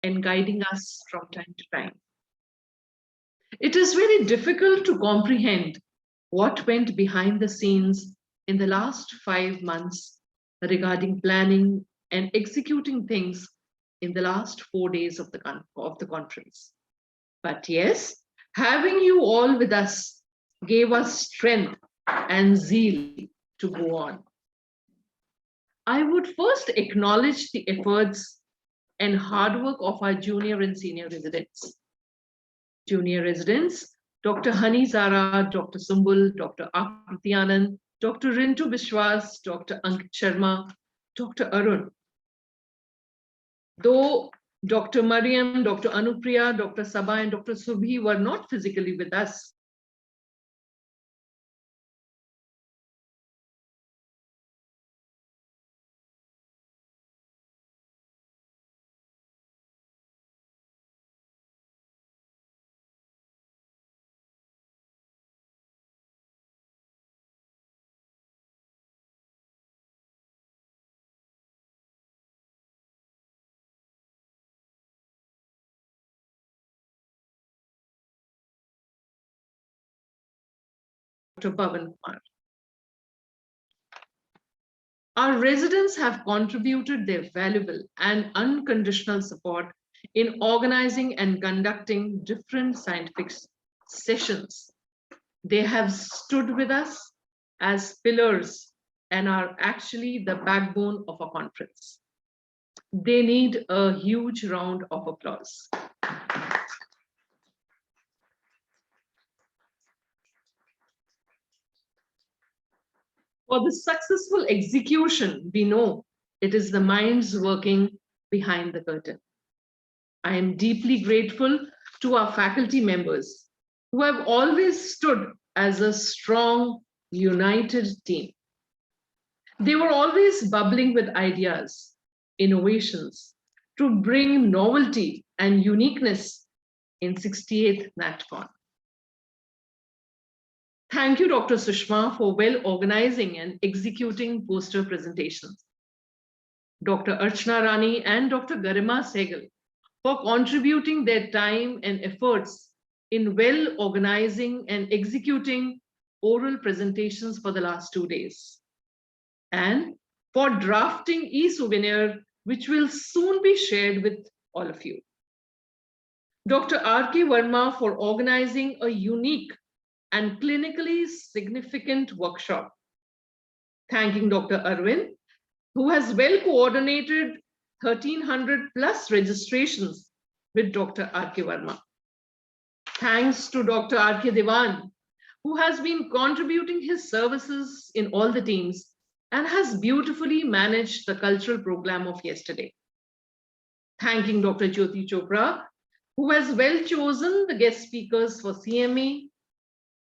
and guiding us from time to time. It is very difficult to comprehend what went behind the scenes in the last 5 months regarding planning and executing things in the last 4 days of the conference. But yes, having you all with us gave us strength and zeal to go on. I would first acknowledge the efforts and hard work of our junior and senior residents. Junior residents, Dr. Hani Zara, Dr. Sumbul, Dr. Akriti Anand, Dr. Rintu Biswas, Dr. Ankit Sharma, Dr. Arun. Though Dr. Mariam, Dr. Anupriya, Dr. Sabha, and Dr. Subhi were not physically with us, Dr. Pavan Kumar. Our residents have contributed their valuable and unconditional support in organizing and conducting different scientific sessions. They have stood with us as pillars and are actually the backbone of a conference. They need a huge round of applause. For the successful execution, we know it is the minds working behind the curtain. I am deeply grateful to our faculty members who have always stood as a strong, united team. They were always bubbling with ideas, innovations to bring novelty and uniqueness in 68th NatCon. Thank you, Dr. Sushma, for well organizing and executing poster presentations. Dr. Archana Rani and Dr. Garima Sehgal for contributing their time and efforts in well organizing and executing oral presentations for the last 2 days. And for drafting e-souvenir, which will soon be shared with all of you. Dr. R.K. Verma for organizing a unique and clinically significant workshop. Thanking Dr. Arvind, who has well coordinated 1,300 plus registrations with Dr. R.K. Verma. Thanks to Dr. R.K. Devan, who has been contributing his services in all the teams and has beautifully managed the cultural program of yesterday. Thanking Dr. Jyoti Chopra, who has well chosen the guest speakers for CME.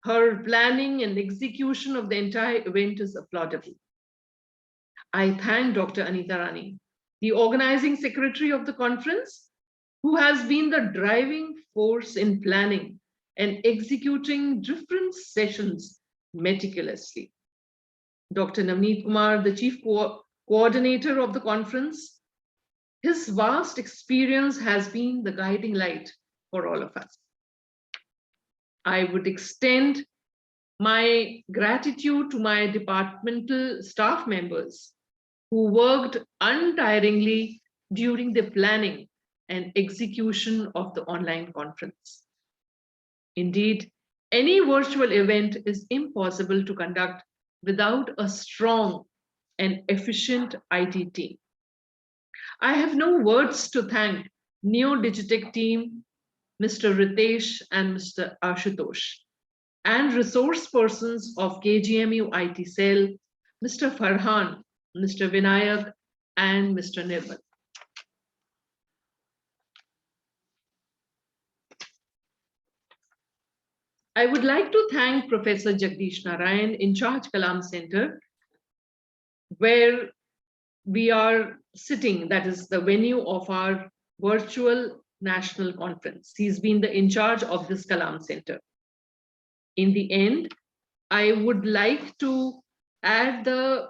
Her planning and execution of the entire event is applaudable. I thank Dr. Anita Rani, the organizing secretary of the conference, who has been the driving force in planning and executing different sessions meticulously. Dr. Navneet Kumar, the chief coordinator of the conference, his vast experience has been the guiding light for all of us. I would extend my gratitude to my departmental staff members who worked untiringly during the planning and execution of the online conference. Indeed, any virtual event is impossible to conduct without a strong and efficient IT team. I have no words to thank Neo-Digitech team, Mr. Ritesh and Mr. Ashutosh, and resource persons of KGMU IT cell, Mr. Farhan, Mr. Vinayak, and Mr. Nirmal. I would like to thank Professor Jagdish Narayan, in charge Kalam Center, where we are sitting, that is the venue of our virtual national conference. He's been the in charge of this Kalam Center. In the end, I would like to add the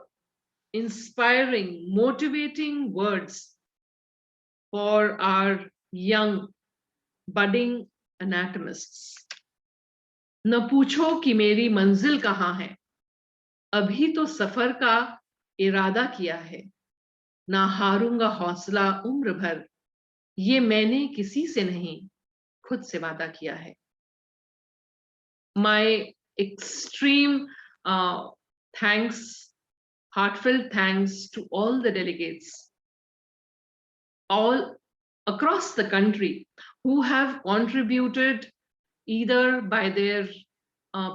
inspiring, motivating words for our young budding anatomists. न पूछो कि मेरी मंजिल कहाँ है, अभी तो सफर का इरादा किया है, ना हारूंगा हौसला उम्र भर, ये मैंने किसी से नहीं खुद से वादा किया है. My extreme thanks, heartfelt thanks to all the delegates, all across the country, who have contributed either by their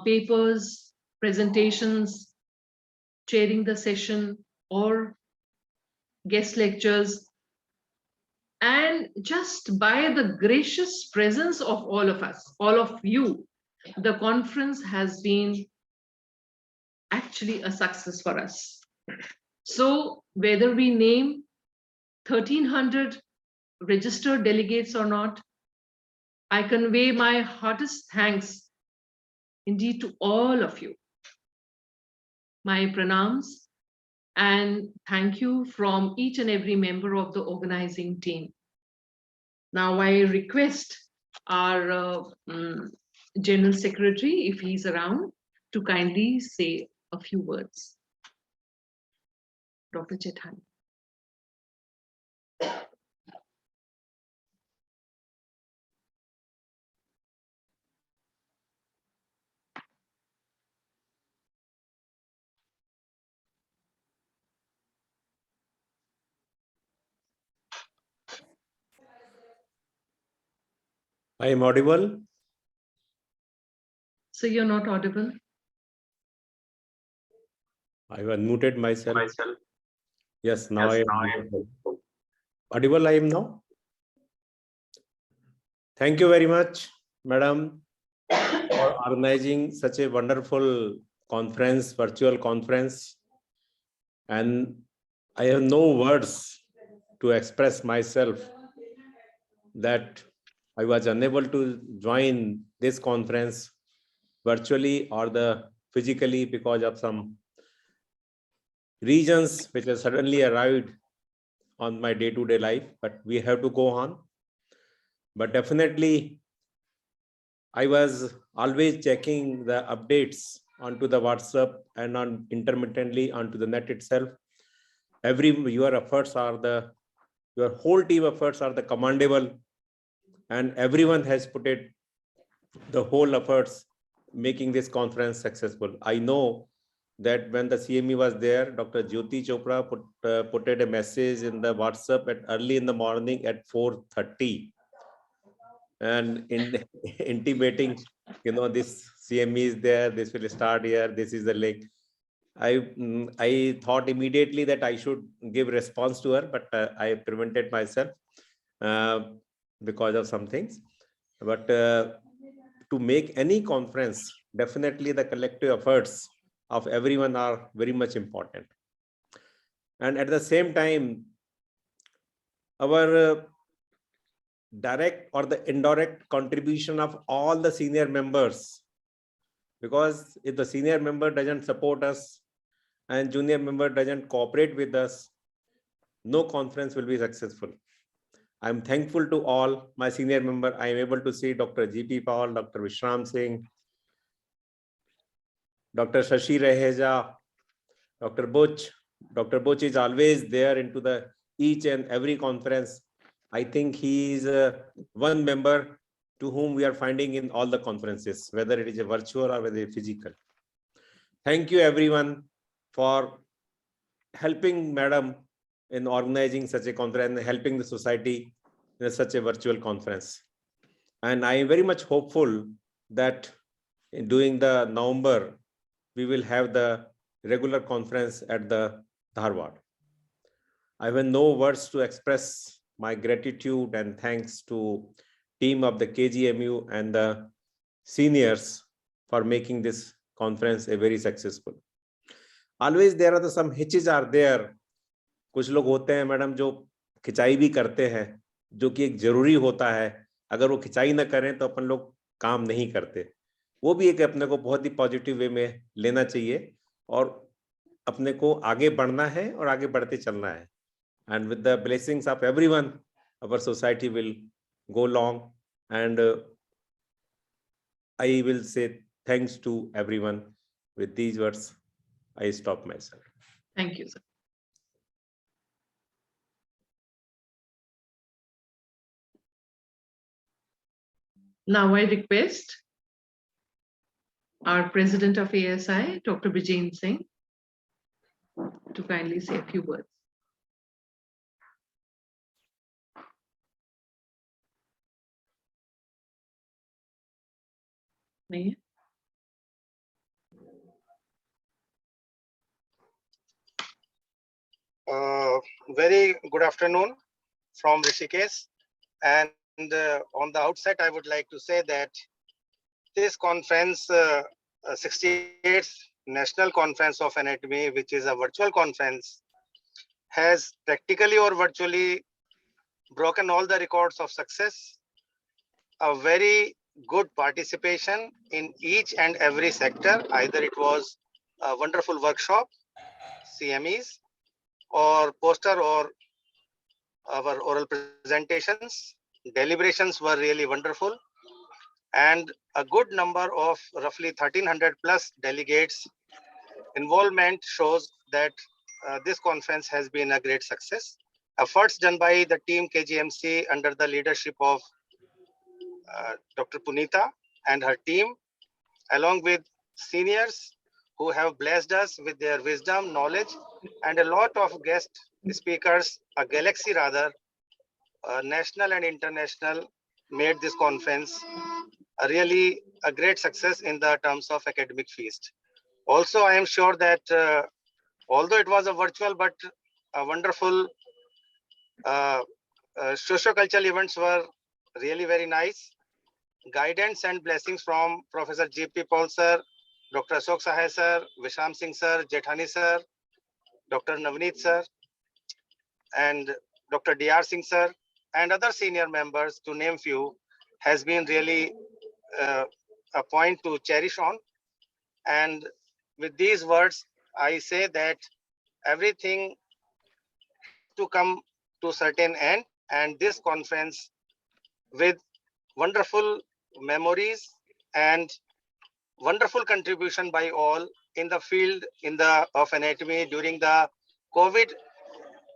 papers, presentations, chairing the session, or guest lectures, and just by the gracious presence of all of us, all of you, the conference has been actually a success for us. So whether we name 1,300 registered delegates or not, I convey my heartiest thanks indeed to all of you. My pranams and thank you from each and every member of the organizing team. Now I request our General Secretary, if he's around, to kindly say a few words. Dr. Chethani. I am audible. So you're not audible? I have unmuted myself. Yes, now I am audible. I am now. Thank you very much, Madam, for organizing such a wonderful conference, virtual conference. And I have no words to express myself that I was unable to join this conference virtually or physically because of some reasons which have suddenly arrived on my day-to-day life, but we have to go on. But definitely, I was always checking the updates onto the WhatsApp and on intermittently onto the net itself. Your efforts are your whole team efforts are the commendable, and everyone has put it the whole efforts making this conference successful. I know that when the CME was there, Dr. Jyoti Chopra put a message in the WhatsApp at early in the morning at 4:30, and intimating, this CME is there, this will start here, this is the link. I thought immediately that I should give response to her, but I prevented myself because of some things. But to make any conference, definitely the collective efforts of everyone are very much important. And at the same time, our direct or the indirect contribution of all the senior members, because if the senior member doesn't support us and junior member doesn't cooperate with us, no conference will be successful. I'm thankful to all my senior member. I am able to see Dr. G.P. Paul, Dr. Vishram Singh, Dr. Shashi Raheja, Dr. Butch. Dr. Butch is always there into each and every conference. I think he is one member to whom we are finding in all the conferences, whether it is a virtual or whether it is physical. Thank you everyone for helping Madam in organizing such a conference and helping the society in such a virtual conference. And I am very much hopeful that during the November, we will have the regular conference at the Dharwad. I have no words to express my gratitude and thanks to team of the KGMU and the seniors for making this conference a very successful. Always there are some hitches are there. कुछ लोग होते हैं madam जो खिंचाई भी करते हैं, जो कि एक जरूरी होता है. अगर वो खिंचाई ना करें तो अपन लोग काम नहीं करते. वो भी एक अपने को बहुत ही पॉजिटिव वे में लेना चाहिए और अपने को आगे बढ़ना है और आगे बढ़ते चलना है. And with the blessings of everyone, our society will go long. And I will say thanks to everyone. With these words, I stop myself. Thank you, sir. Now I request our President of ASI, Dr. Brijen Singh, to kindly say a few words. May Very good afternoon from Rishikesh. And on the outset, I would like to say that this conference, 68th National Conference of Anatomy, which is a virtual conference, has practically or virtually broken all the records of success. A very good participation in each and every sector. Either it was a wonderful workshop, CMEs, or poster, or our oral presentations. Deliberations were really wonderful, and a good number of roughly 1300 plus delegates involvement shows that this conference has been a great success. Efforts done by the team KGMC under the leadership of Dr. Punita and her team, along with seniors who have blessed us with their wisdom, knowledge, and a lot of guest speakers, a galaxy rather, national and international, made this conference really a great success in the terms of academic feast. Also, I am sure that although it was a virtual, but a wonderful socio-cultural events were really very nice. Guidance and blessings from Professor G.P. Paul sir, Dr. Ashok Sahay sir, Vishram Singh sir, Jethani sir, Dr. Navneet sir, and Dr. D.R. Singh sir, and other senior members, to name few, has been really a point to cherish on. And with these words, I say that everything to come to certain end, and this conference with wonderful memories and wonderful contribution by all in the field of anatomy during the COVID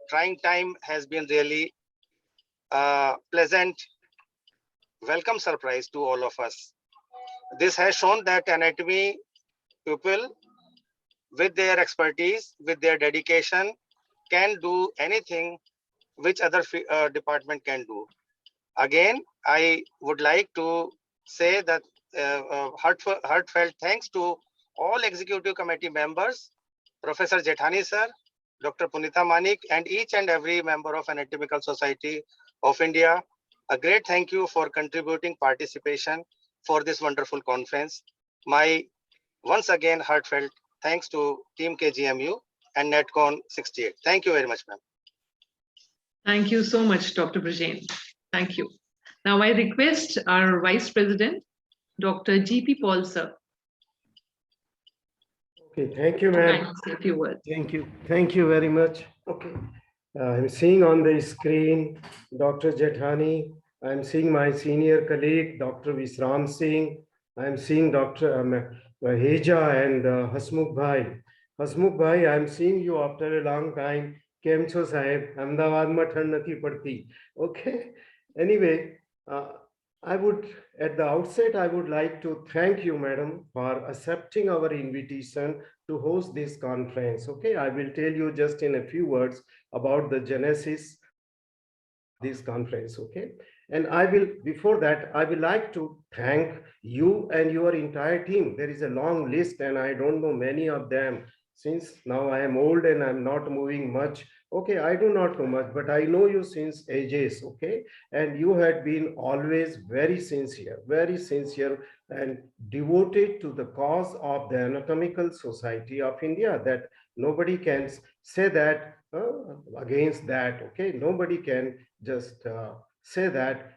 trying time has been really a pleasant welcome surprise to all of us. This has shown that anatomy people with their expertise, with their dedication, can do anything which other department can do. Again, I would like to say that heartfelt thanks to all executive committee members, Professor Jethani sir, Dr. Punita Manik, and each and every member of Anatomical Society of India. A great thank you for contributing participation for this wonderful conference. My once again heartfelt thanks to Team KGMU and NetCon 68. Thank you very much, ma'am. Thank you so much, Dr. Brijen. Thank you. Now I request our Vice President, Dr. G.P. Paul sir. Okay, thank you, to ma'am. kindly say a few words. Thank you very much. Okay, I'm seeing on the screen Dr. Jethani. I'm seeing my senior colleague, Dr. Vishram Singh. I'm seeing Dr. Heja and Hasmukh Bhai. Hasmukh Bhai, I'm seeing you after a long time. Kem cho sahib? Ahmedabad ma thand nathi padti. Okay. Anyway, at the outset, I would like to thank you, madam, for accepting our invitation to host this conference. Okay, I will tell you just in a few words about the genesis of this conference. Okay, and before that, I will like to thank you and your entire team. There is a long list and I don't know many of them, since now I am old and I'm not moving much. Okay, I do not know much, but I know you since ages. Okay, and you had been always very sincere and devoted to the cause of the Anatomical Society of India. That nobody can say that against that. Okay, nobody can just say that,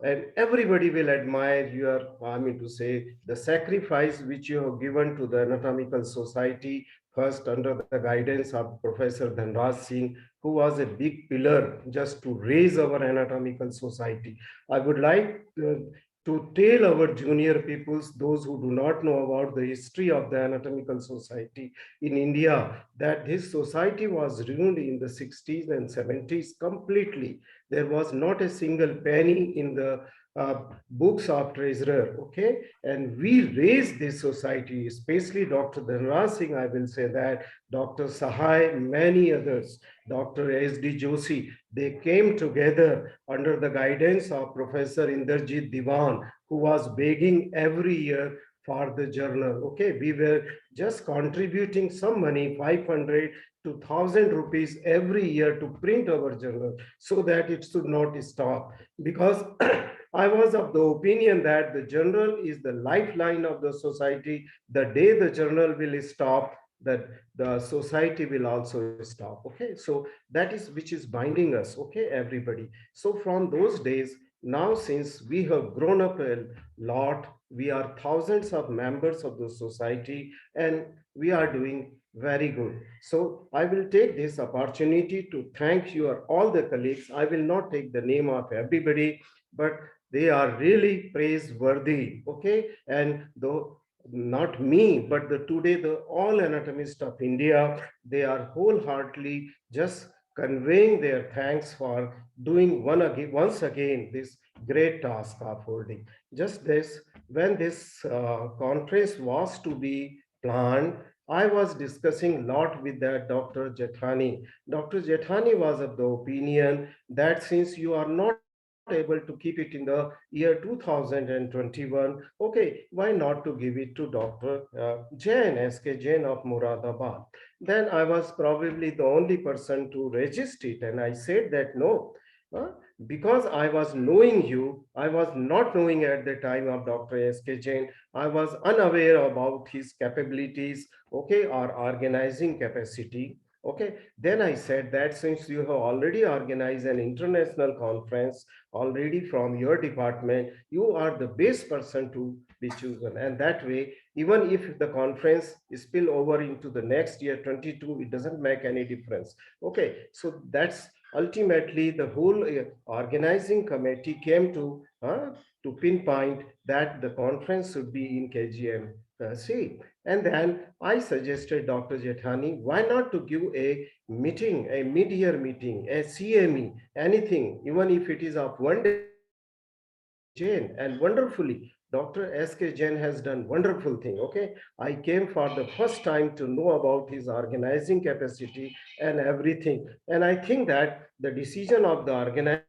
and everybody will admire your, I mean to say, the sacrifice which you have given to the Anatomical Society first under the guidance of Professor Dhanraj Singh, who was a big pillar just to raise our anatomical society. I would like to tell our junior peoples, those who do not know about the history of the anatomical society in India, that this society was ruined in the 60s and 70s completely. There was not a single penny in the books of treasurer, okay? And we raised this society, especially Dr. Dhanraj Singh, I will say that, Dr. Sahai, many others, Dr. S.D. Joshi, they came together under the guidance of Professor Inderjit Diwan, who was begging every year for the journal, okay? We were just contributing some money, 500 to 1,000 rupees every year to print our journal so that it should not stop. Because I was of the opinion that the journal is the lifeline of the society. The day the journal will stop, that the society will also stop. Okay, so that is which is binding us. Okay, everybody. So from those days, now since we have grown up a lot, we are thousands of members of the society, and we are doing very good. So I will take this opportunity to thank your all the colleagues. I will not take the name of everybody, but they are really praiseworthy. Okay, and though not me, but the today the all anatomists of India, they are wholeheartedly just conveying their thanks for doing once again this great task of holding. Just this, when this conference was to be planned, I was discussing a lot with that Dr. Jethani. Dr. Jethani was of the opinion that since you are not able to keep it in the year 2021, okay, why not to give it to Dr. Jain, S.K. Jain of Muradabad. Then I was probably the only person to resist it, and I said that no, because I was knowing you, I was not knowing at the time of Dr. S.K. Jain. I was unaware about his capabilities, okay, or organizing capacity. Okay, then I said that since you have already organized an international conference already from your department, you are the best person to be chosen. And that way, even if the conference is spill over into the next year, 22, it doesn't make any difference. Okay, so that's ultimately the whole organizing committee came to pinpoint that the conference should be in KGM. And then I suggested Dr. Jethani, why not to give a meeting, a mid-year meeting, a CME, anything, even if it is of one day. Jain, and wonderfully, Dr. S.K. Jain has done wonderful thing. Okay, I came for the first time to know about his organizing capacity and everything. And I think that the decision of the organizer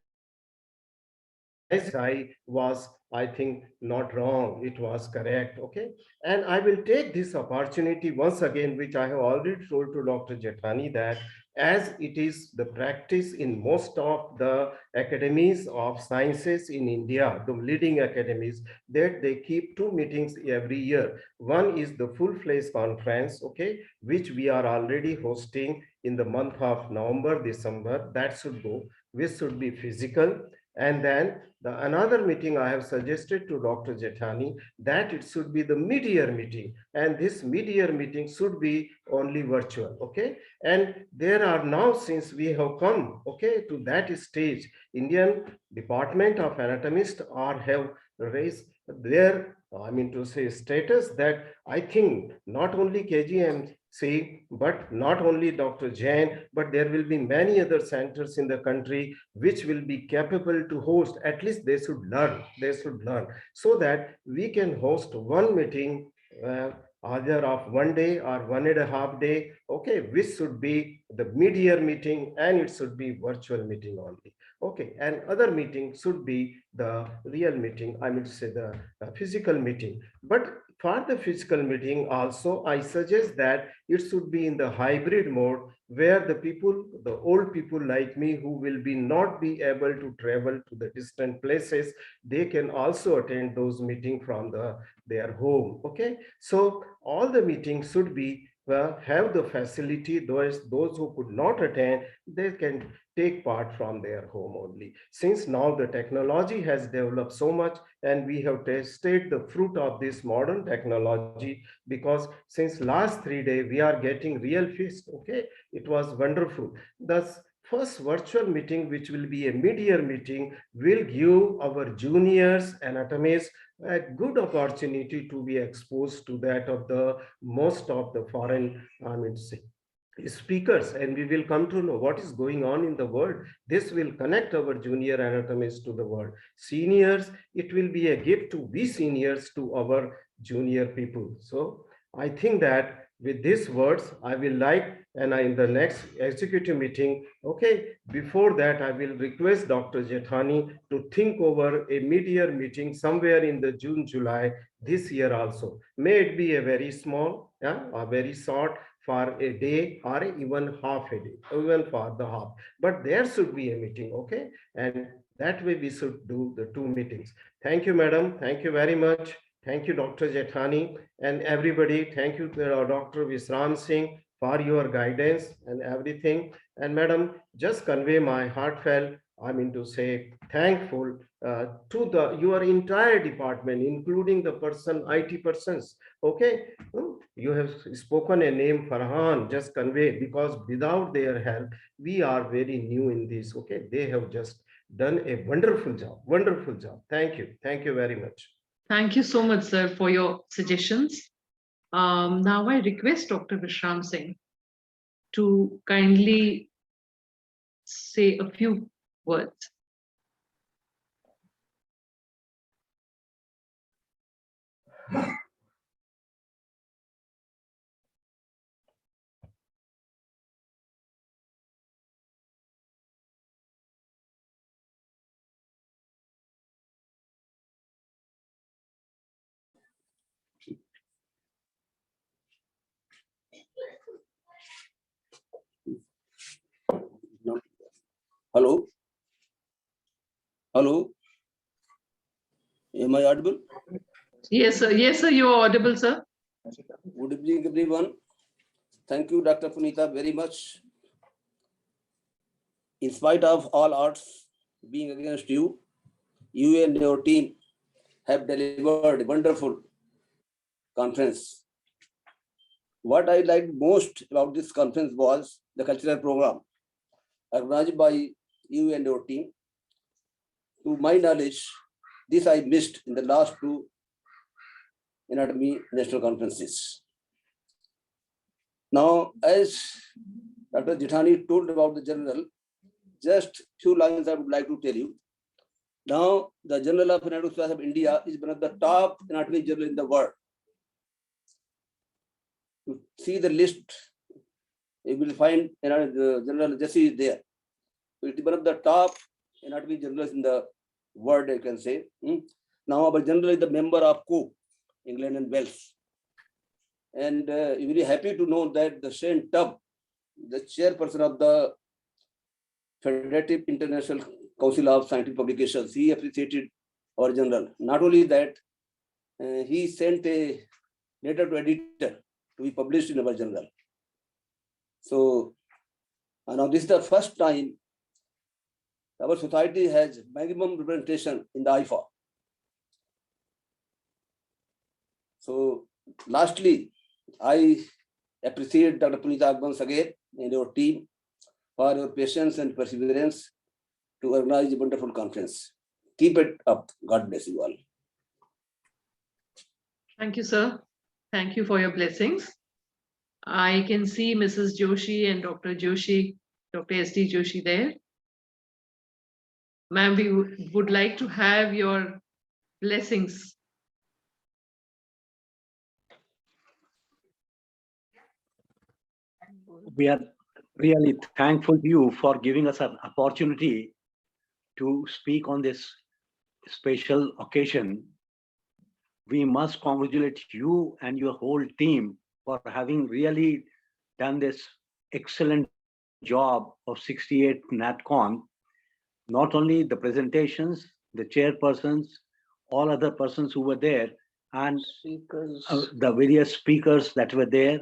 was, I think, not wrong. It was correct. Okay. And I will take this opportunity once again, which I have already told to Dr. Jethani, that as it is the practice in most of the academies of sciences in India, the leading academies, that they keep two meetings every year. One is the full-fledged conference, okay, which we are already hosting in the month of November, December. That should go, which should be physical. And then another meeting I have suggested to Dr. Jethani, that it should be the mid-year meeting, and this mid-year meeting should be only virtual. Okay, and there are now, since we have come, okay, to that stage, Indian Department of Anatomists have raised their, I mean to say, status, that I think not only KGMC, but not only Dr. Jain, but there will be many other centers in the country which will be capable to host. At least they should learn, so that we can host one meeting, either of one day or 1.5 day, okay, which should be the mid-year meeting, and it should be virtual meeting only. Okay, and other meeting should be the real meeting, I mean to say the physical meeting. But for the physical meeting also, I suggest that it should be in the hybrid mode, where the people, the old people like me, who will be not be able to travel to the distant places, they can also attend those meetings from their home. Okay, so all the meetings should be have the facility. Those who could not attend, they can take part from their home only. Since now the technology has developed so much and we have tasted the fruit of this modern technology, because since last 3 days we are getting real feast. Okay, it was wonderful. Thus, first virtual meeting, which will be a mid-year meeting, will give our juniors anatomists a good opportunity to be exposed to that of the most of the foreign speakers, and we will come to know what is going on in the world. This will connect our junior anatomists to the world. Seniors, it will be a gift to we seniors to our junior people. So I think that with these words, I will like, and in the next executive meeting, okay, before that, I will request Dr. Jethani to think over a mid-year meeting somewhere in the June, July this year also. May it be a very small, a very short, for a day or even half a day, even for the half. But there should be a meeting, okay? And that way we should do the 2 meetings. Thank you, madam. Thank you very much. Thank you, Dr. Jethani, and everybody. Thank you to Dr. Visram Singh for your guidance and everything. And madam, just convey my heartfelt, to say thankful to your entire department, including the IT persons. Okay, you have spoken a name, Farhan, just convey, because without their help, we are very new in this. Okay, they have just done a wonderful job. Wonderful job. Thank you. Thank you very much. Thank you so much, sir, for your suggestions. Now I request Dr. Vishram Singh to kindly say a few words. Hello? Hello? Am I audible? Yes, sir. Yes, sir. You are audible, sir. Good evening, everyone. Thank you, Dr. Punita, very much. In spite of all odds being against you, you and your team have delivered a wonderful conference. What I liked most about this conference was the cultural program organized by you and your team. To my knowledge, this I missed in the last 2 anatomy national conferences. Now, as Dr. Jethani told about the journal, just few lines I would like to tell you. Now, the Journal of Anatomy of India is one of the top anatomy journal in the world. To see the list, you will find the journal Jesse is there. It is one of the top anatomy journals in the world, I can say. Now, our journal is the member of COOP, England and Wales. And you're very happy to know that the Shane Tubb, the chairperson of the Federative International Council of Scientific Publications, he appreciated our journal. Not only that, he sent a letter to editor to be published in our journal. So now this is the first time our society has maximum representation in the IFA. So lastly, I appreciate Dr. Punita once again and your team for your patience and perseverance to organize a wonderful conference. Keep it up. God bless you all. Thank you, sir. Thank you for your blessings. I can see Mrs. Joshi and Dr. Joshi, Dr. S.D. Joshi there. Ma'am, we would like to have your blessings. We are really thankful to you for giving us an opportunity to speak on this special occasion. We must congratulate you and your whole team for having really done this excellent job of 68 NatCon. Not only the presentations, the chairpersons, all other persons who were there, and the various speakers that were there.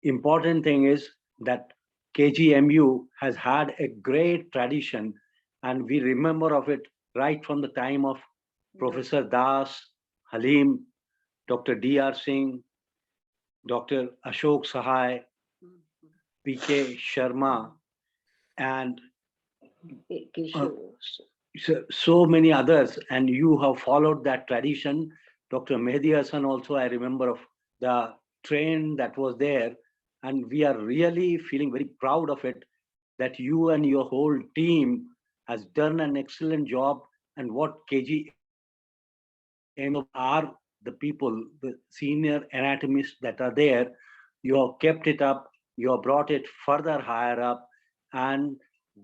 Important thing is that KGMU has had a great tradition, and we remember of it right from the time of Professor Das, Halim, Dr. D.R. Singh, Dr. Ashok Sahai, P.K. Sharma, and so many others. And you have followed that tradition. Dr. Mehdi Hassan also, I remember of the train that was there. And we are really feeling very proud of it, that you and your whole team has done an excellent job. And what KGM are the people, the senior anatomists that are there, you have kept it up, you have brought it further higher up, and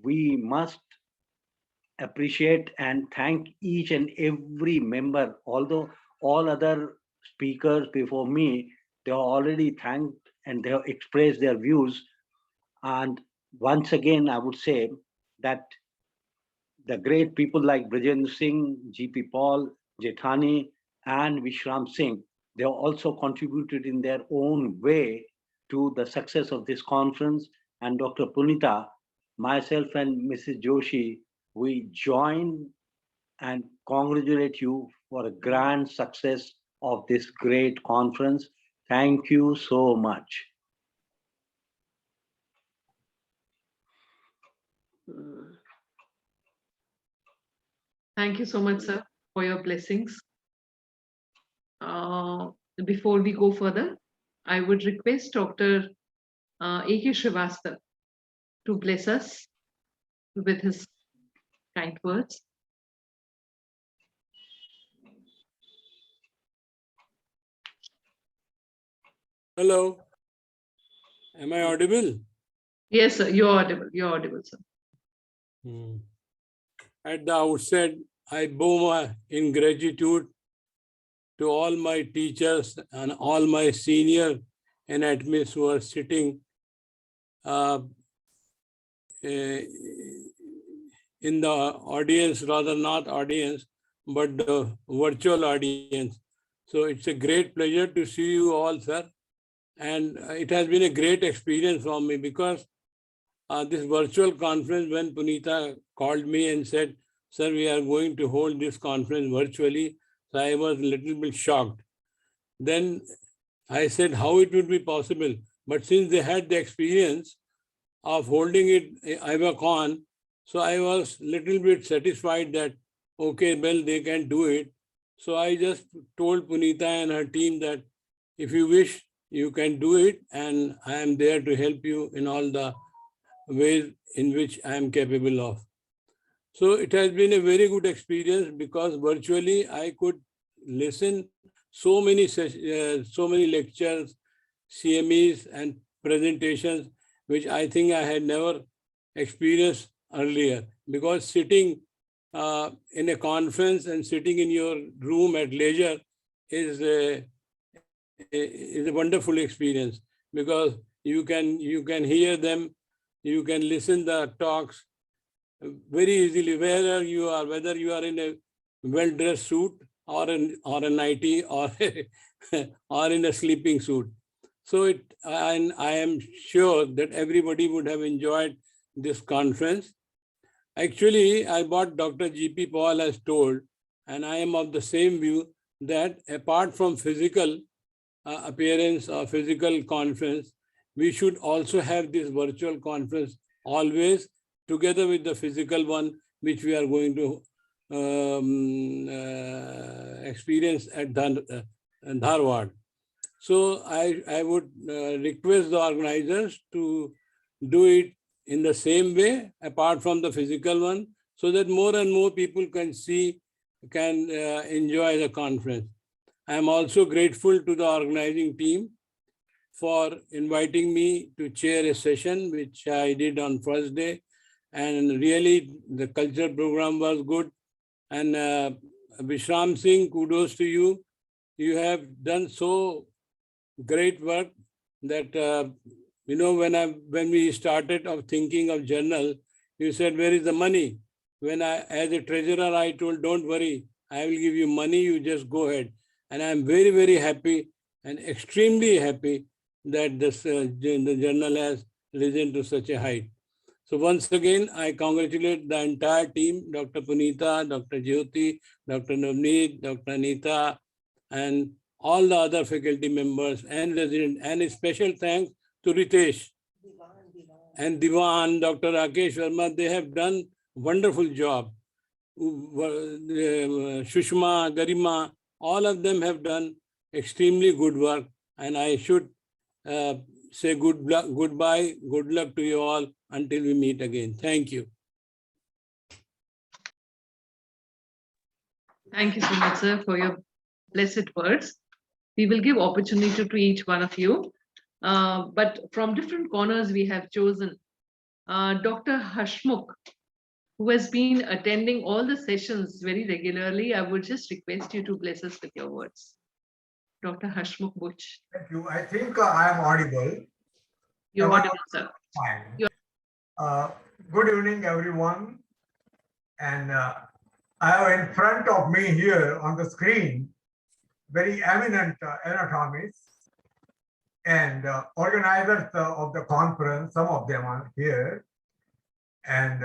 we must appreciate and thank each and every member. Although all other speakers before me, they have already thanked and they have expressed their views. And once again, I would say that the great people like Brajendra Singh, GP Paul, Jethani, and Vishram Singh, they have also contributed in their own way to the success of this conference. And Dr. Punita, myself and Mrs. Joshi, we join and congratulate you for a grand success of this great conference. Thank you so much. Thank you so much, sir, for your blessings. Before we go further, I would request Dr. A.K. Srivastava to bless us with his kind words. Hello. Am I audible? Yes, sir, you're audible. You're audible, sir. At the outset, I bow my in gratitude to all my teachers and all my senior anatomists who are sitting in the audience, rather not audience, but the virtual audience. So it's a great pleasure to see you all, sir. And it has been a great experience for me because this virtual conference, when Punita called me and said, sir, we are going to hold this conference virtually, so I was a little bit shocked. Then I said how it would be possible. But since they had the experience of holding it IVACon, so I was a little bit satisfied that, okay, well, they can do it. So I just told Punita and her team that if you wish, you can do it, and I am there to help you in all the ways in which I am capable of. So it has been a very good experience because virtually I could listen so many lectures, CMEs and presentations, which I think I had never experienced earlier, because sitting in a conference and sitting in your room at leisure is a wonderful experience, because you can hear them, you can listen the talks very easily, wherever you are, whether you are in a well-dressed suit or a nightie or in a sleeping suit. So I am sure that everybody would have enjoyed this conference. Actually, what Dr. G.P. Paul has told, and I am of the same view, that apart from physical appearance or physical conference, we should also have this virtual conference always together with the physical one, which we are going to experience at Dharwad. So I would request the organizers to do it in the same way, apart from the physical one, so that more and more people can enjoy the conference. I am also grateful to the organizing team for inviting me to chair a session, which I did on first day. And really, the culture program was good. And Vishram Singh, kudos to you. You have done so great work that, when we started of thinking of journal, you said, where is the money? When as a treasurer, I told, don't worry, I will give you money, you just go ahead. And I'm very, very happy and extremely happy that the journal has risen to such a height. So once again, I congratulate the entire team, Dr. Punita, Dr. Jyoti, Dr. Navneet, Dr. Anita, and all the other faculty members and residents, and a special thanks to Ritesh and Divan, Dr. Rakesh Verma. They have done wonderful job. Shushma, Garima, all of them have done extremely good work, and I should say goodbye, good luck to you all until we meet again. Thank you. Thank you so much, sir, for your blessed words. We will give opportunity to each one of you. But from different corners, we have chosen Dr. Hashmukh, who has been attending all the sessions very regularly. I would just request you to bless us with your words. Dr. Hashmukh Butch. Thank you. I think I am audible. You're Am I audible, sir. Fine. Good evening, everyone. And I have in front of me here on the screen very eminent anatomists and organizers of the conference. Some of them are here. And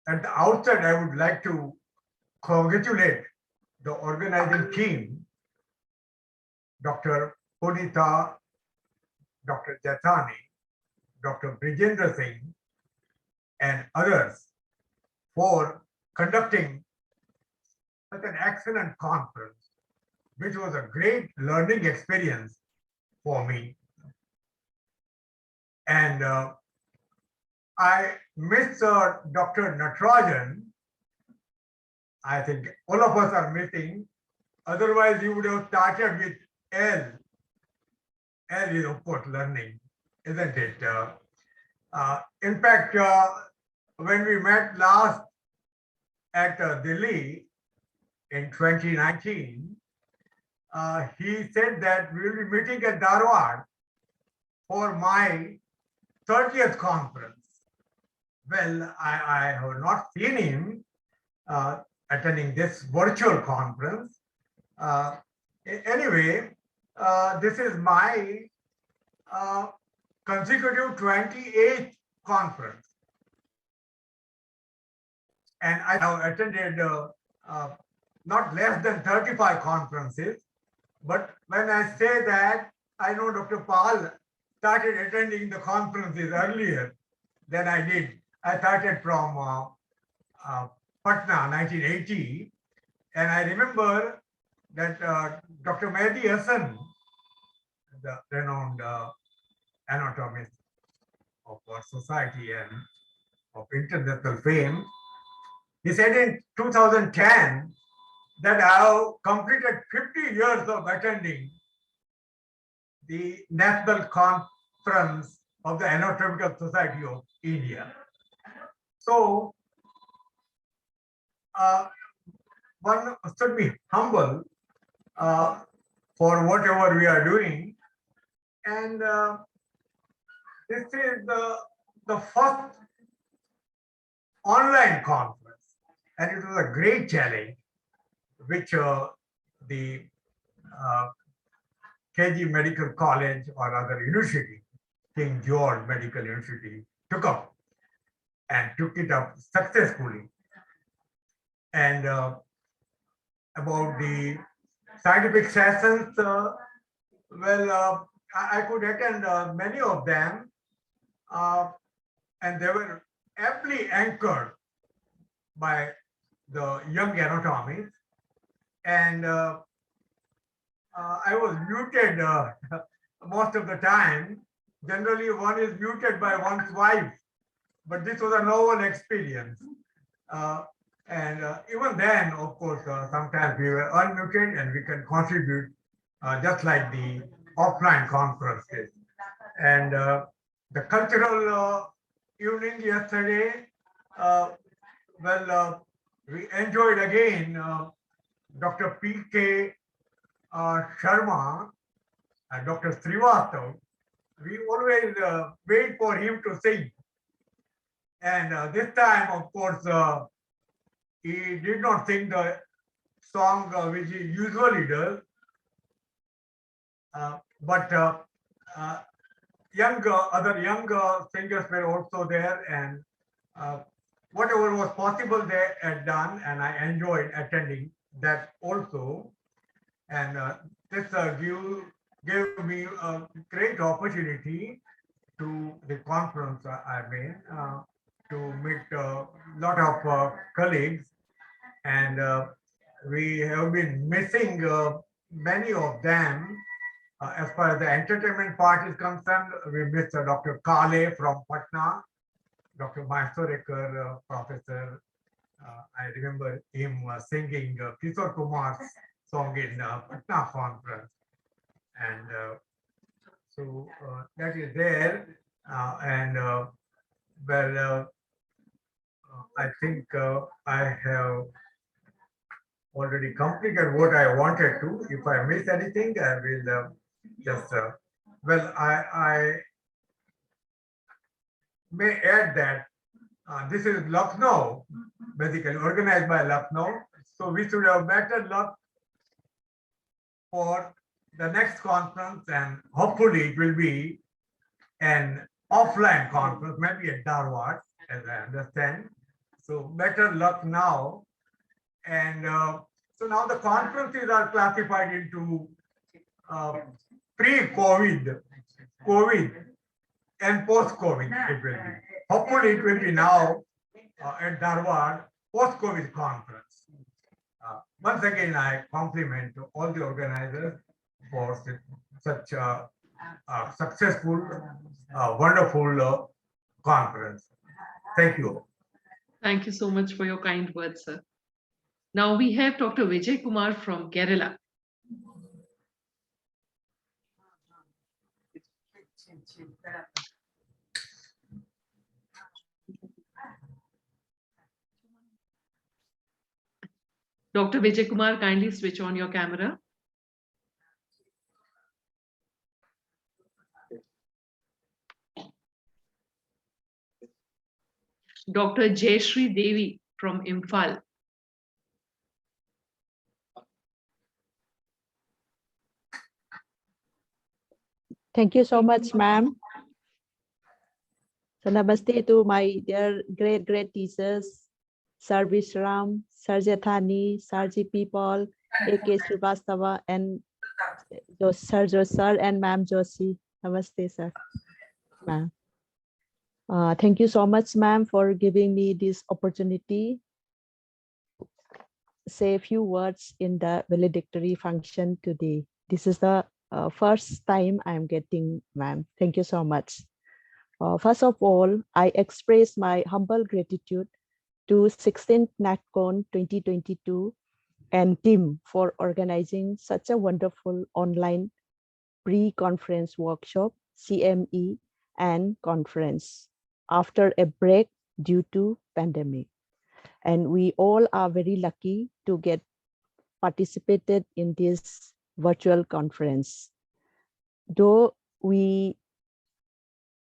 at the outset, I would like to congratulate the organizing team, Dr. Punita, Dr. Jathani, Dr. Brijendra Singh, and others for conducting such an excellent conference, which was a great learning experience for me. And I miss Dr. Natarajan. I think all of us are missing. Otherwise, you would have started with L. L is, of course, learning, isn't it? In fact, when we met last at Delhi in 2019, he said that we will be meeting at Dharwad for my 30th conference. Well, I have not seen him attending this virtual conference. Anyway, this is my consecutive 28th conference. And I have attended not less than 35 conferences. But when I say that, I know Dr. Pal started attending the conferences earlier than I did. I started from Patna, 1980. And I remember that Dr. Mehdi Hassan, the renowned anatomist of our society and of international fame, he said in 2010 that I have completed 50 years of attending the National Conference of the Anatomical Society of India. So one should be humble for whatever we are doing. And this is the first online conference. And it was a great challenge, which the KG Medical College or other university, King George Medical University, took up and took it up successfully. And about the scientific sessions, well, I could attend many of them, and they were aptly anchored by the young anatomists. And I was muted most of the time. Generally, one is muted by one's wife, but this was a novel experience. And even then, of course, sometimes we were unmuted and we can contribute just like the offline conferences. And the cultural evening yesterday, well, we enjoyed again Dr. P.K. Sharma and Dr. Srivastav. We always wait for him to sing. And this time, of course, he did not sing the song which he usually does. But other young singers were also there, and whatever was possible they had done, and I enjoyed attending that also. And this gave me a great opportunity to the conference I made to meet a lot of colleagues, and we have been missing many of them. As far as the entertainment part is concerned, we missed Dr. Kale from Patna, Dr. Mahesh professor. I remember him singing Kishore Kumar's song in Patna conference. And so that is there. I think I have already completed what I wanted to. If I miss anything, I will just, well, I may add that this is Lucknow, basically organized by Lucknow. So we should have better luck for the next conference, and hopefully it will be an offline conference, maybe at Dharwad, as I understand. So better luck now. And so now the conferences are classified into pre-COVID, COVID, and post-COVID. It will be. Hopefully, it will be now at Dharwad post-COVID conference. Once again, I compliment all the organizers for such a successful, wonderful conference. Thank you. Thank you so much for your kind words, sir. Now we have Dr. Vijay Kumar from Kerala. Dr. Vijay Kumar, kindly switch on your camera. Dr. Jayashree Devi from Imphal. Thank you so much, ma'am. So namaste to my dear great teachers, Sir Vishram, Sir Jethani, Sir GP Paul, A.K. Srivastava, and Sir Josar and Ma'am Joshi. Namaste, sir. Ma'am. Thank you so much, ma'am, for giving me this opportunity to say a few words in the valedictory function today. This is the first time I'm getting, ma'am. Thank you so much. First of all, I express my humble gratitude to 16th NatCon 2022 and team for organizing such a wonderful online pre-conference workshop, CME, and conference after a break due to pandemic. And we all are very lucky to get participated in this virtual conference. Though we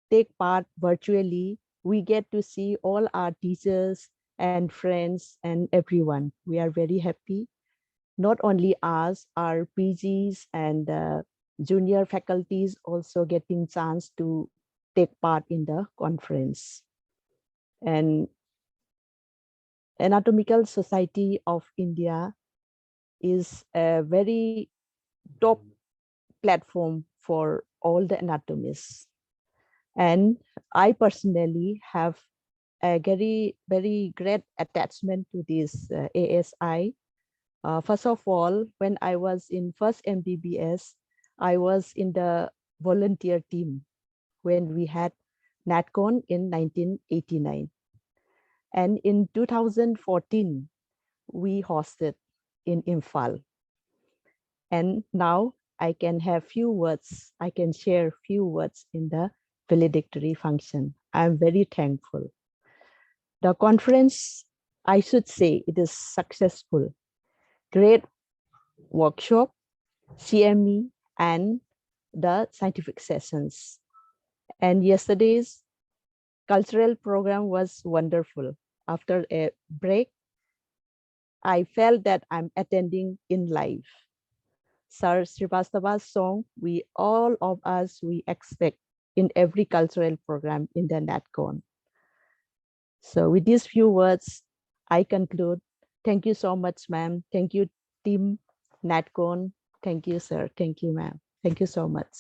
take part virtually, we get to see all our teachers and friends and everyone. We are very happy. Not only us, our PGs and junior faculties also getting chance to take part in the conference. And Anatomical Society of India is a very top platform for all the anatomists. And I personally have a very great attachment to this ASI. First of all, when I was in first MBBS, I was in the volunteer team when we had NatCon in 1989. And in 2014, we hosted in Imphal. And now I can have few words, I can share few words in the valedictory function. I'm very thankful. The conference, I should say, it is successful. Great workshop, CME, and the scientific sessions. And yesterday's cultural program was wonderful. After a break, I felt that I'm attending in live. Sir Srivastava's song, all of us, we expect in every cultural program in the NatCon. So with these few words, I conclude. Thank you so much, ma'am. Thank you, team NatCon. Thank you, sir. Thank you, ma'am. Thank you so much.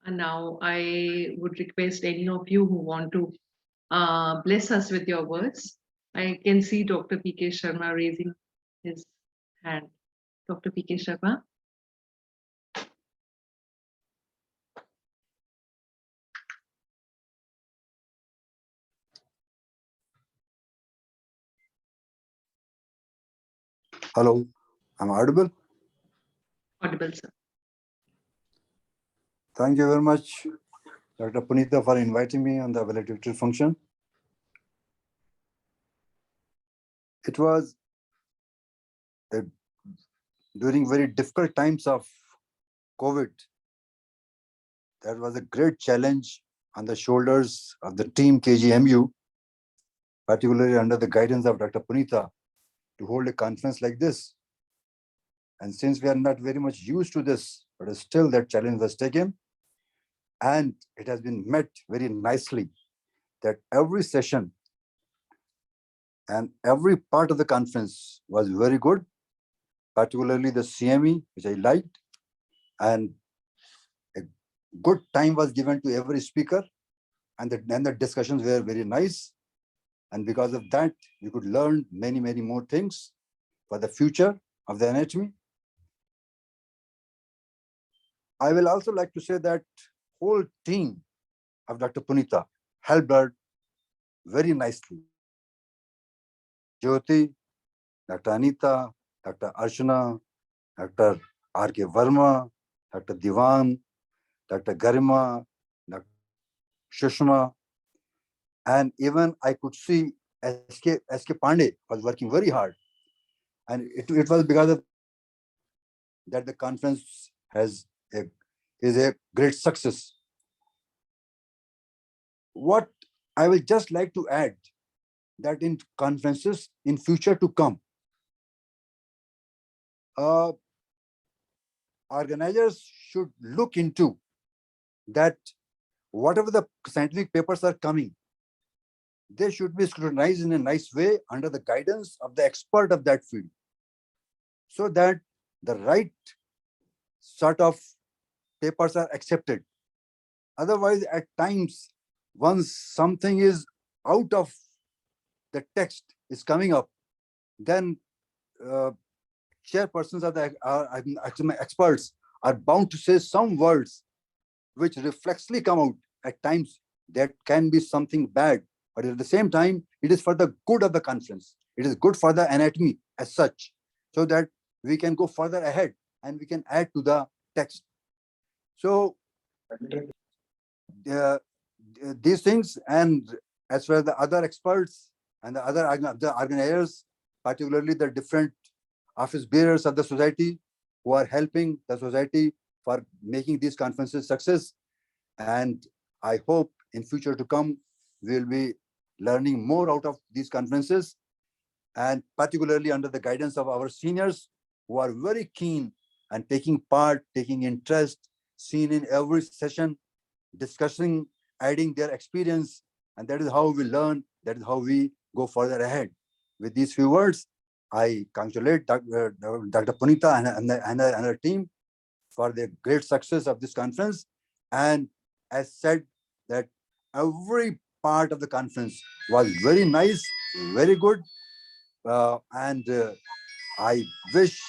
And now I would request any of you who want to bless us with your words. I can see Dr. P.K. Sharma raising his hand. Dr. P.K. Sharma. Hello, I'm audible. Audible, sir. Thank you very much, Dr. Punita, for inviting me on the valedictory function. It was during very difficult times of COVID. That was a great challenge on the shoulders of the team KGMU, particularly under the guidance of Dr. Punita, to hold a conference like this. And since we are not very much used to this, but still that challenge was taken. And it has been met very nicely that every session and every part of the conference was very good, particularly the CME, which I liked. And a good time was given to every speaker, and the discussions were very nice. And because of that, we could learn many, many more things for the future of the anatomy. I will also like to say that whole team of Dr. Punita helped her very nicely. Jyoti, Dr. Anita, Dr. Archana, Dr. R.K. Verma, Dr. Diwan, Dr. Garima, Dr. Shushma, and even I could see S.K. Pandey was working very hard. And it was because of that the conference is a great success. What I will just like to add that in conferences in future to come, organizers should look into that whatever the scientific papers are coming, they should be scrutinized in a nice way under the guidance of the expert of that field, so that the right sort of papers are accepted. Otherwise, at times, once something is out of the text is coming up, then chairpersons of the experts are bound to say some words which reflexly come out at times that can be something bad, but at the same time, it is for the good of the conference. It is good for the anatomy as such, so that we can go further ahead and we can add to the text. So these things, and as well as the other experts and the other organizers, particularly the different office bearers of the society who are helping the society for making these conferences success. And I hope in future to come, we'll be learning more out of these conferences, and particularly under the guidance of our seniors who are very keen and taking part, taking interest, seen in every session, discussing, adding their experience. And that is how we learn, that is how we go further ahead. With these few words, I congratulate Dr. Punita and her team for the great success of this conference. And as said, that every part of the conference was very nice, very good. And I wish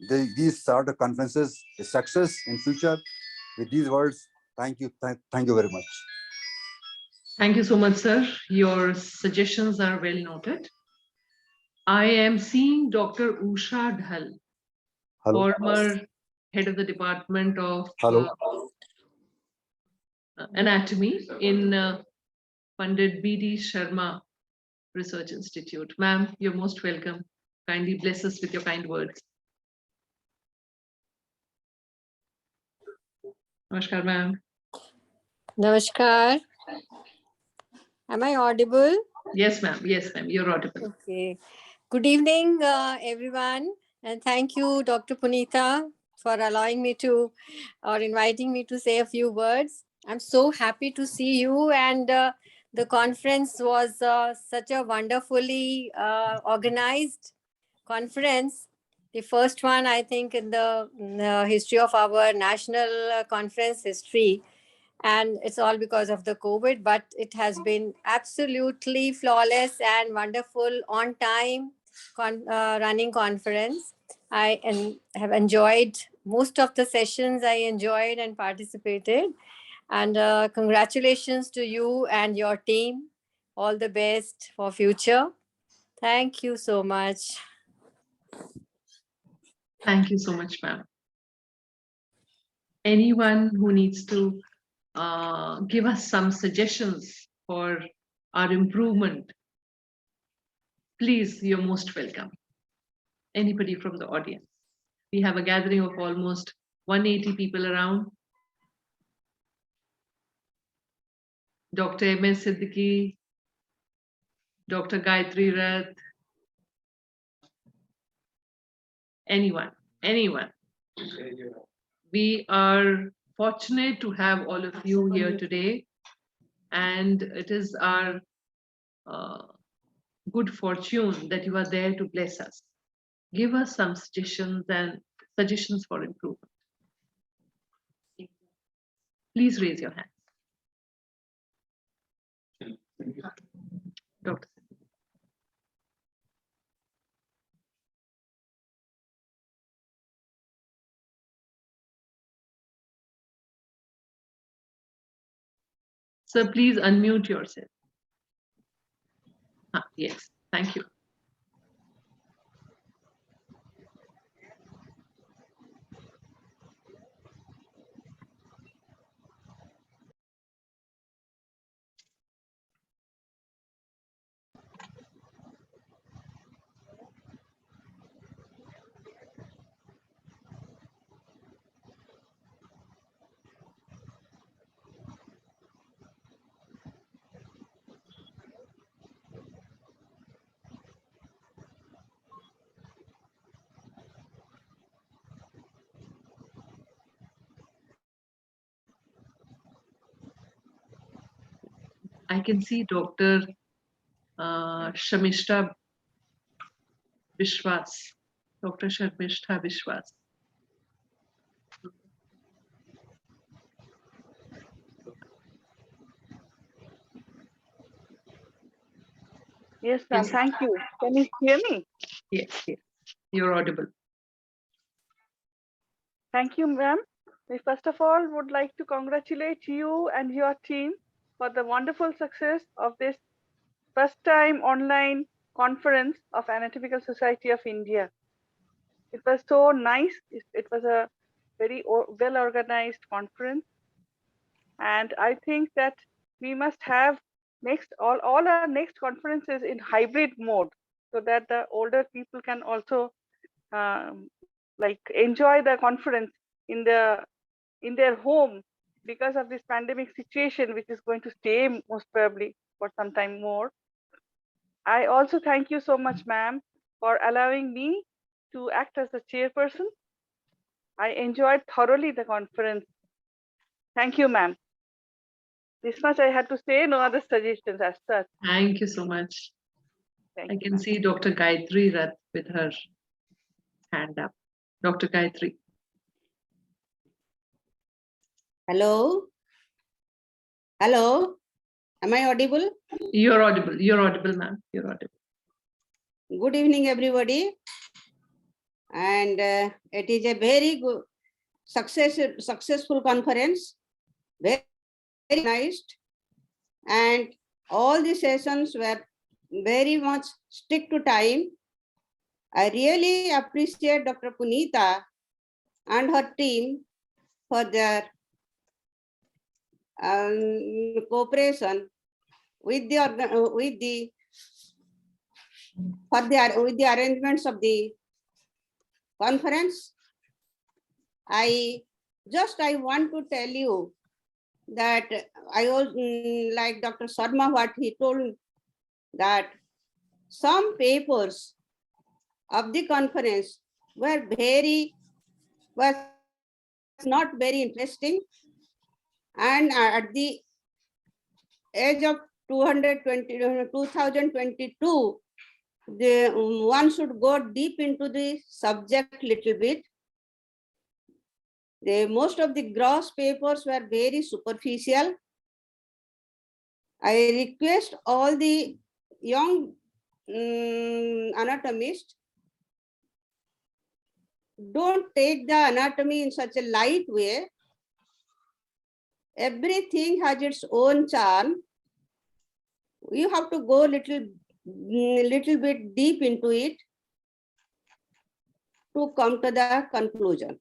these sort of conferences a success in future. With these words, thank you. Thank you very much. Thank you so much, sir. Your suggestions are well noted. I am seeing Dr. Usha Dhal, Hello. former head of the Department of Hello. Anatomy in Pandit B.D. Sharma Research Institute. Ma'am, you're most welcome. Kindly bless us with your kind words. Namaskar, ma'am. Namaskar. Am I audible? Yes, ma'am. Yes, ma'am. You're audible. Okay. Good evening, everyone. And thank you, Dr. Punita, for allowing me to or inviting me to say a few words. I'm so happy to see you, and the conference was such a wonderfully organized conference. The first one, I think, in the history of our national conference history. And it's all because of the COVID, but it has been absolutely flawless and wonderful on time running conference. I have enjoyed most of the sessions. I enjoyed and participated. And congratulations to you and your team. All the best for future. Thank you so much. Thank you so much, ma'am. Anyone who needs to give us some suggestions for our improvement, please, you're most welcome. Anybody from the audience. We have a gathering of almost 180 people around. Dr. M.S. Siddiqui, Dr. Gayatri Rath, anyone. We are fortunate to have all of you here today, and it is our good fortune that you are there to bless us. Give us some suggestions for improvement. Please raise your hand. Dr. Sir, please unmute yourself. Yes, thank you. I can see Dr. Shamishta Vishwas. Dr. Shamishta Vishwas. Yes, ma'am. Yes. Thank you. Can you hear me? Yes, you're audible. Thank you, ma'am. We first of all would like to congratulate you and your team for the wonderful success of this first time online conference of Anatomical Society of India. It was so nice. It was a very well organized conference. And I think that we must have all our next conferences in hybrid mode, so that the older people can also like enjoy the conference in their home, because of this pandemic situation, which is going to stay most probably for some time more. I also thank you so much, ma'am, for allowing me to act as the chairperson. I enjoyed thoroughly the conference. Thank you, ma'am. This much I had to say, no other suggestions as such. Thank you so much. Thank I you, can ma'am. see Dr. Gayatri Rath with her hand up. Dr. Gayatri. Hello. Hello. Am I audible? You're audible. You're audible, ma'am. You're audible. Good evening, everybody. And it is a very good, successful conference. Very nice. And all the sessions were very much stick to time. I really appreciate Dr. Punita and her team for their cooperation with the arrangements of the conference. I want to tell you that I was like Dr. Sharma, what he told, that some papers of the conference were not very interesting. And at the age of 2022, one should go deep into the subject little bit. Most of the gross papers were very superficial. I request all the young anatomists, don't take the anatomy in such a light way. Everything has its own charm. You have to go little bit deep into it to come to the conclusion.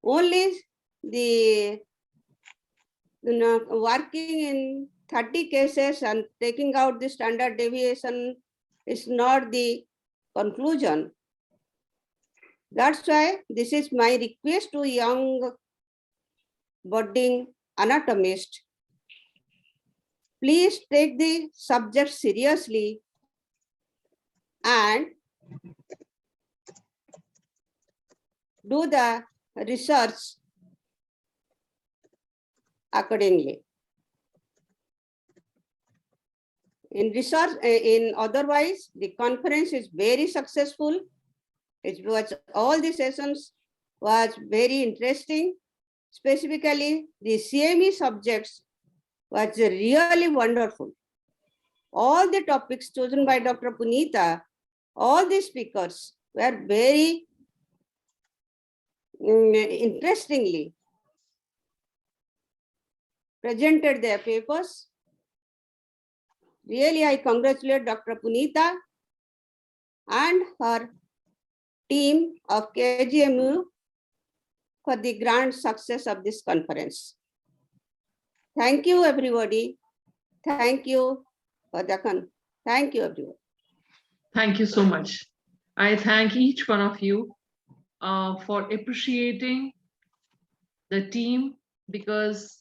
Only the working in 30 cases and taking out the standard deviation is not the conclusion. That's why this is my request to young budding anatomists. Please take the subject seriously and do the research accordingly. In research, otherwise, the conference is very successful. It was all the sessions was very interesting. Specifically, the CME subjects was really wonderful. All the topics chosen by Dr. Punita, all the speakers were very interestingly presented their papers. Really, I congratulate Dr. Punita and her team of KGMU for the grand success of this conference. Thank you, everybody. Thank you, Vadakan. Thank you, everyone. Thank you so much. I thank each one of you for appreciating the team, because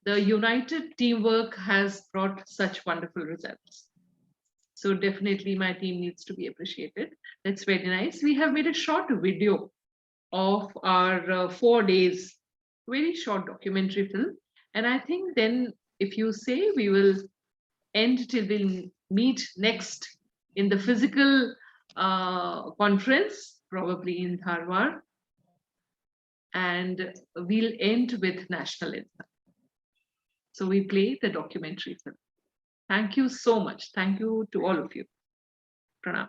the united teamwork has brought such wonderful results. So definitely my team needs to be appreciated. That's very nice. We have made a short video of our 4 days, very short documentary film. And I think then if you say, we will end till we meet next in the physical conference, probably in Dharwad. And we'll end with national anthem. So we play the documentary film. Thank you so much. Thank you to all of you. Pranam.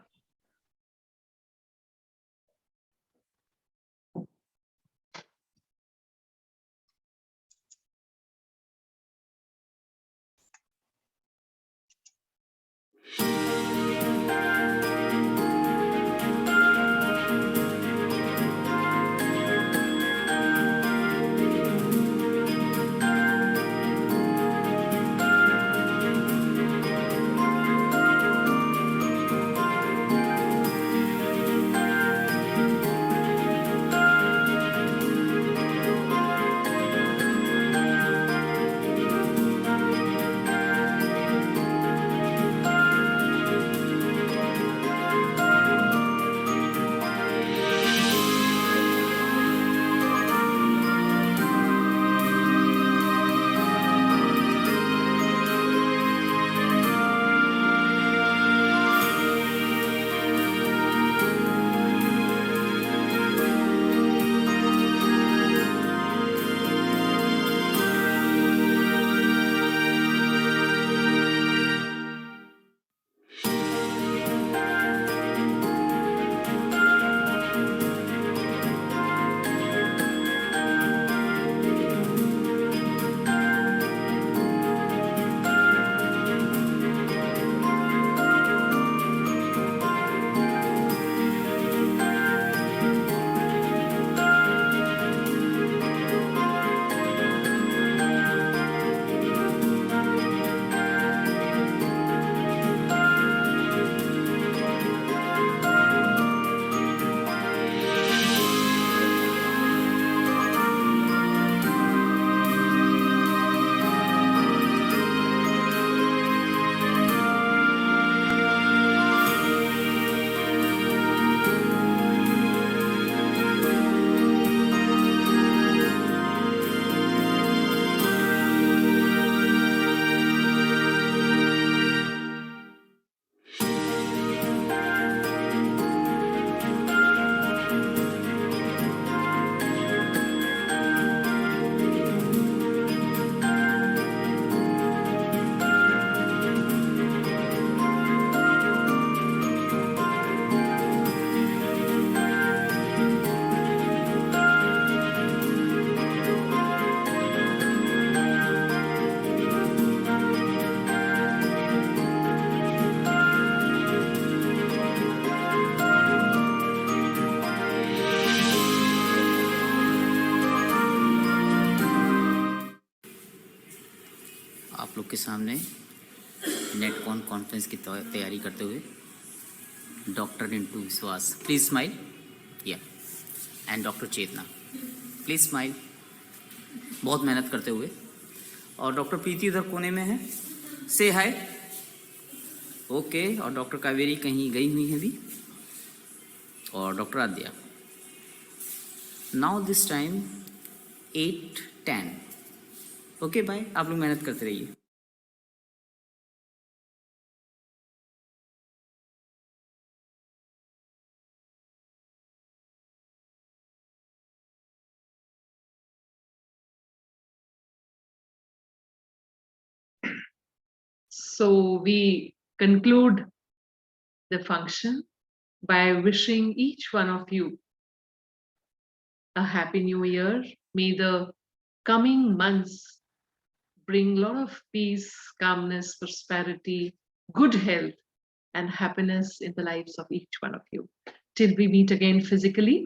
सामने नेटकॉन conference की तैयारी करते हुए doctor Rintu Biswas, please smile, या and doctor Chetna, please smile, बहुत मेहनत करते हुए। और डॉक्टर प्रीति उधर कोने में है, से हाय, ओके। और डॉक्टर कावेरी कहीं गई हुई है अभी, और doctor Aadya. Now this time 8:10, okay bye, आप लोग मेहनत करते रहिए। So we conclude the function by wishing each one of you a happy new year. May the coming months bring a lot of peace, calmness, prosperity, good health, and happiness in the lives of each one of you. Till we meet again physically,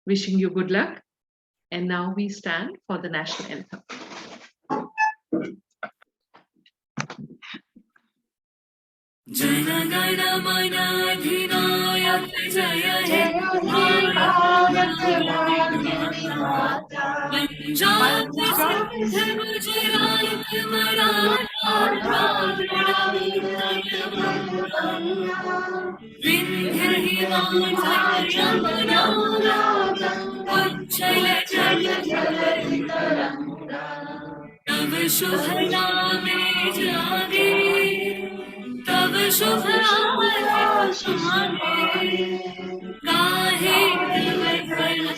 wishing you good luck. And now we stand for the national anthem. Jana Gana मन अधिनायक जय हे भारत माता, पंजाब सिंध गुजरात मराठा विंध्य हिमाचल यमुना उज्जल जलधि तरंगा, तव शुभ नामे जागे, तव शुभ आशीष गाहे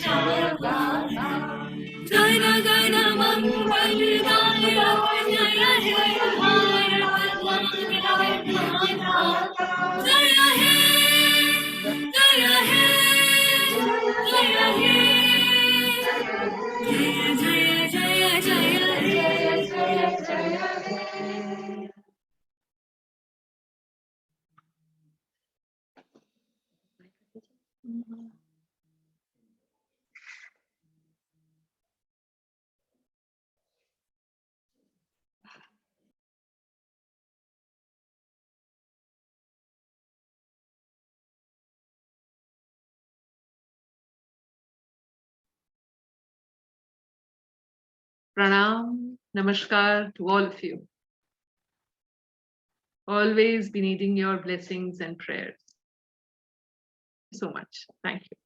तव गाथा। जन गण मंगलदायक जय हे भारत माता, जय हे जय हे जय हे, जय जय जय जय जय हे। Pranam, namaskar to all of you. Always be needing your blessings and prayers. So much. Thank you.